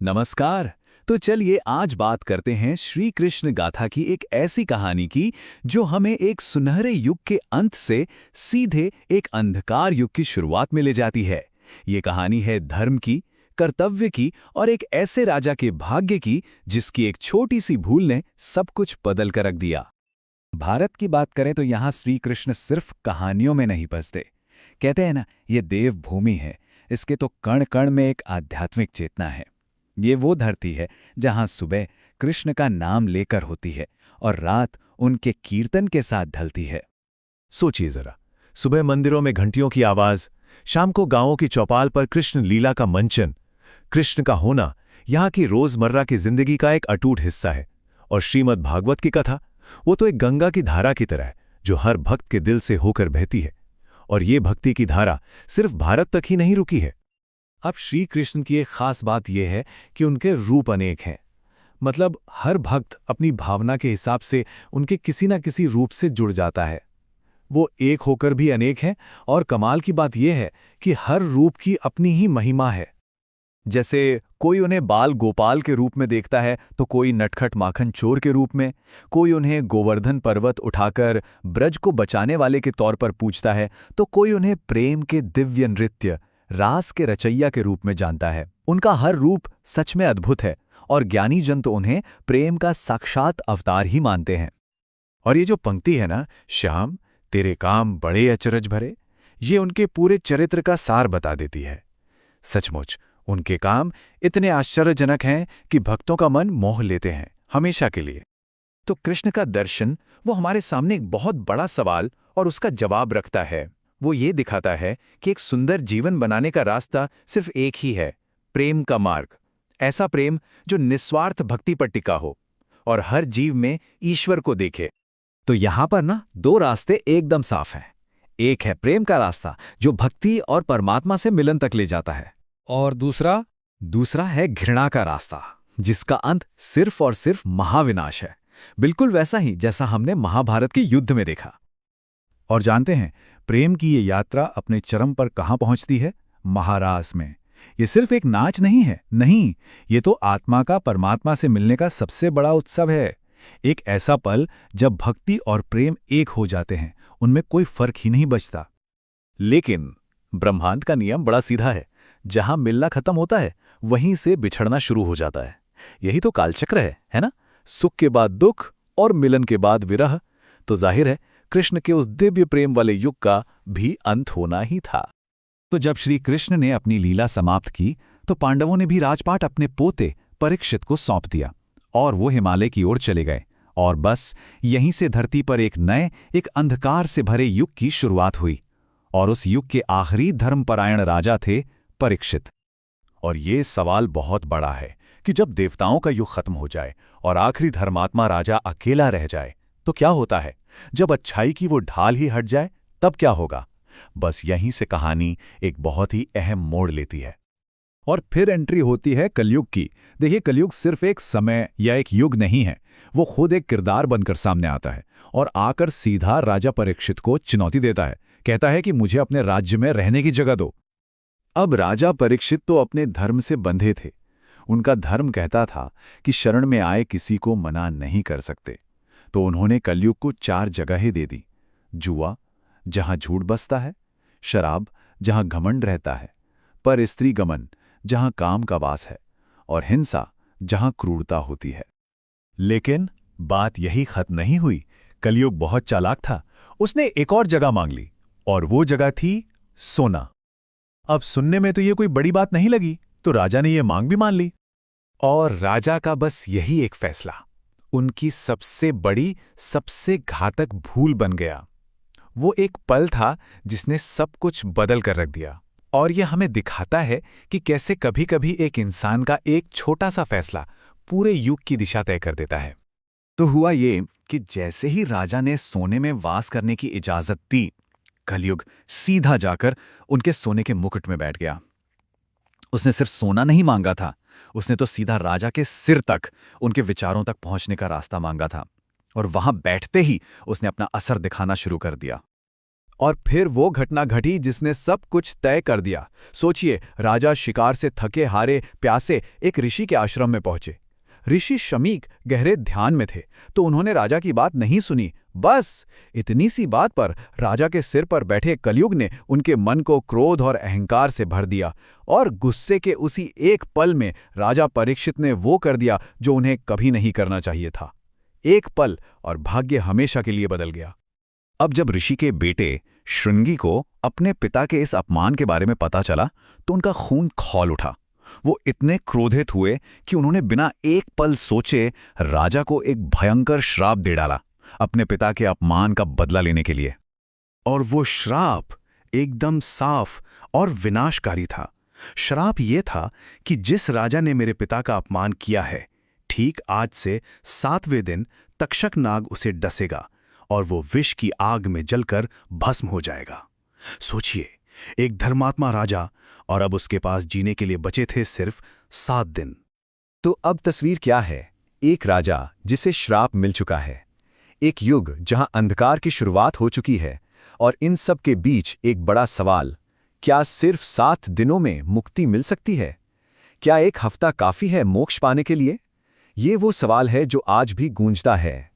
नमस्कार। तो चलिए आज बात करते हैं श्री कृष्ण गाथा की एक ऐसी कहानी की जो हमें एक सुनहरे युग के अंत से सीधे एक अंधकार युग की शुरुआत में ले जाती है। ये कहानी है धर्म की, कर्तव्य की और एक ऐसे राजा के भाग्य की जिसकी एक छोटी सी भूल ने सब कुछ बदल कर रख दिया। भारत की बात करें तो यहाँ श्री कृष्ण सिर्फ कहानियों में नहीं बसते। कहते हैं ना, ये देव भूमि है, इसके तो कण कण में एक आध्यात्मिक चेतना है। ये वो धरती है जहां सुबह कृष्ण का नाम लेकर होती है और रात उनके कीर्तन के साथ ढलती है। सोचिए जरा, सुबह मंदिरों में घंटियों की आवाज, शाम को गांवों की चौपाल पर कृष्ण लीला का मंचन। कृष्ण का होना यहाँ की रोजमर्रा की जिंदगी का एक अटूट हिस्सा है। और श्रीमद् भागवत की कथा, वो तो एक गंगा की धारा की तरह है जो हर भक्त के दिल से होकर बहती है। और ये भक्ति की धारा सिर्फ भारत तक ही नहीं रुकी है। अब श्री कृष्ण की एक खास बात यह है कि उनके रूप अनेक हैं। मतलब हर भक्त अपनी भावना के हिसाब से उनके किसी न किसी रूप से जुड़ जाता है। वो एक होकर भी अनेक हैं, और कमाल की बात यह है कि हर रूप की अपनी ही महिमा है। जैसे कोई उन्हें बाल गोपाल के रूप में देखता है तो कोई नटखट माखन चोर के रूप में, कोई उन्हें गोवर्धन पर्वत उठाकर ब्रज को बचाने वाले के तौर पर पूजता है, तो कोई उन्हें प्रेम के दिव्य नृत्य, रास के रचैया के रूप में जानता है। उनका हर रूप सच में अद्भुत है और ज्ञानी जन तो उन्हें प्रेम का साक्षात अवतार ही मानते हैं। और ये जो पंक्ति है ना, श्याम तेरे काम बड़े अचरज भरे, ये उनके पूरे चरित्र का सार बता देती है। सचमुच उनके काम इतने आश्चर्यजनक हैं कि भक्तों का मन मोह लेते हैं हमेशा के लिए। तो कृष्ण का दर्शन वो हमारे सामने एक बहुत बड़ा सवाल और उसका जवाब रखता है। वो ये दिखाता है कि एक सुंदर जीवन बनाने का रास्ता सिर्फ एक ही है, प्रेम का मार्ग। ऐसा प्रेम जो निस्वार्थ भक्ति पर टिका हो और हर जीव में ईश्वर को देखे। तो यहाँ पर ना दो रास्ते एकदम साफ हैं। एक है प्रेम का रास्ता जो भक्ति और परमात्मा से मिलन तक ले जाता है, और दूसरा है घृणा का रास्ता जिसका अंत सिर्फ और सिर्फ महाविनाश है। बिल्कुल वैसा ही जैसा हमने महाभारत के युद्ध में देखा। और जानते हैं प्रेम की ये यात्रा अपने चरम पर कहाँ पहुंचती है? महारास में। ये सिर्फ एक नाच नहीं है, नहीं, ये तो आत्मा का परमात्मा से मिलने का सबसे बड़ा उत्सव है। एक ऐसा पल जब भक्ति और प्रेम एक हो जाते हैं, उनमें कोई फर्क ही नहीं बचता। लेकिन ब्रह्मांड का नियम बड़ा सीधा है, जहां मिलना खत्म होता है वहीं से बिछड़ना शुरू हो जाता है। यही तो कालचक्र है ना? सुख के बाद दुख और मिलन के बाद विरह। तो जाहिर है कृष्ण के उस दिव्य प्रेम वाले युग का भी अंत होना ही था। तो जब श्री कृष्ण ने अपनी लीला समाप्त की तो पांडवों ने भी राजपाट अपने पोते परीक्षित को सौंप दिया और वो हिमालय की ओर चले गए। और बस यहीं से धरती पर एक अंधकार से भरे युग की शुरुआत हुई। और उस युग के आखिरी धर्मपरायण राजा थे परीक्षित। और ये सवाल बहुत बड़ा है कि जब देवताओं का युग खत्म हो जाए और आखिरी धर्मात्मा राजा अकेला रह जाए तो क्या होता है? जब अच्छाई की वो ढाल ही हट जाए तब क्या होगा? बस यहीं से कहानी एक बहुत ही अहम मोड़ लेती है। और फिर एंट्री होती है कलयुग की। देखिए, कलयुग सिर्फ एक समय या एक युग नहीं है, वो खुद एक किरदार बनकर सामने आता है और आकर सीधा राजा परीक्षित को चुनौती देता है। कहता है कि मुझे अपने राज्य में रहने की जगह दो। अब राजा परीक्षित तो अपने धर्म से बंधे थे। उनका धर्म कहता था कि शरण में आए किसी को मना नहीं कर सकते। तो उन्होंने कलयुग को 4 जगहें दे दी। जुआ, जहां झूठ बसता है, शराब, जहां घमंड रहता है, पर स्त्री गमन, जहां काम का वास है, और हिंसा, जहां क्रूरता होती है। लेकिन बात यही खत्म नहीं हुई। कलयुग बहुत चालाक था। उसने एक और जगह मांग ली, और वो जगह थी सोना। अब सुनने में तो ये कोई बड़ी बात नहीं लगी, तो राजा ने ये मांग भी मान ली। और राजा का बस यही एक फैसला उनकी सबसे बड़ी, सबसे घातक भूल बन गया। वो एक पल था जिसने सब कुछ बदल कर रख दिया। और यह हमें दिखाता है कि कैसे कभी-कभी एक इंसान का एक छोटा सा फैसला पूरे युग की दिशा तय कर देता है। तो हुआ ये कि जैसे ही राजा ने सोने में वास करने की इजाजत दी, कलयुग सीधा जाकर उनके सोने के मुकुट में बैठ गया। उसने सिर्फ सोना नहीं मांगा था, उसने तो सीधा राजा के सिर तक, उनके विचारों तक पहुंचने का रास्ता मांगा था। और वहां बैठते ही उसने अपना असर दिखाना शुरू कर दिया। और फिर वो घटना घटी जिसने सब कुछ तय कर दिया। सोचिए, राजा शिकार से थके हारे प्यासे एक ऋषि के आश्रम में पहुंचे। ऋषि शमीक गहरे ध्यान में थे, तो उन्होंने राजा की बात नहीं सुनी। बस इतनी सी बात पर राजा के सिर पर बैठे कलयुग ने उनके मन को क्रोध और अहंकार से भर दिया, और गुस्से के उसी एक पल में राजा परीक्षित ने वो कर दिया जो उन्हें कभी नहीं करना चाहिए था। एक पल, और भाग्य हमेशा के लिए बदल गया। अब जब ऋषि के बेटे श्रृंगी को अपने पिता के इस अपमान के बारे में पता चला तो उनका खून खौल उठा। वो इतने क्रोधित हुए कि उन्होंने बिना एक पल सोचे राजा को एक भयंकर श्राप दे डाला, अपने पिता के अपमान का बदला लेने के लिए। और वो श्राप एकदम साफ और विनाशकारी था। श्राप ये था कि जिस राजा ने मेरे पिता का अपमान किया है, ठीक आज से 7वें दिन तक्षक नाग उसे डसेगा और वो विष की आग में जलकर भस्म हो जाएगा। सोचिए, एक धर्मात्मा राजा, और अब उसके पास जीने के लिए बचे थे सिर्फ 7 दिन। तो अब तस्वीर क्या है? एक राजा जिसे श्राप मिल चुका है, एक युग जहां अंधकार की शुरुआत हो चुकी है, और इन सब के बीच एक बड़ा सवाल, क्या सिर्फ 7 दिनों में मुक्ति मिल सकती है? क्या एक हफ्ता काफी है मोक्ष पाने के लिए? ये वो सवाल है जो आज भी गूंजता है।